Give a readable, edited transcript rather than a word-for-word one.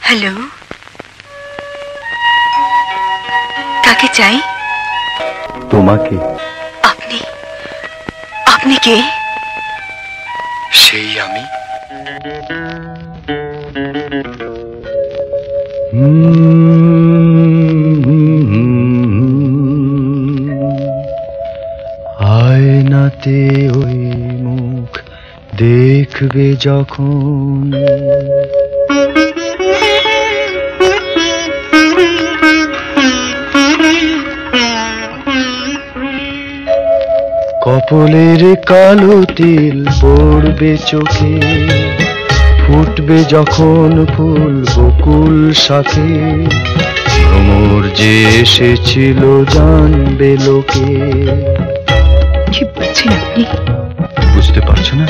Hello, কাকে চাই? তোমাকে। আপনি আপনি কে? সেই আমি। আয়নাতে ওই মুখ দেখবে যখন, কপলের কালো তিল পড়বে চোখে, ফুটবে যখন ফুল বকুল শাখে, ভ্রমর যে এসেছিল জানবে লোকে। কি বলছেন আপনি? বুঝতে পারছো না?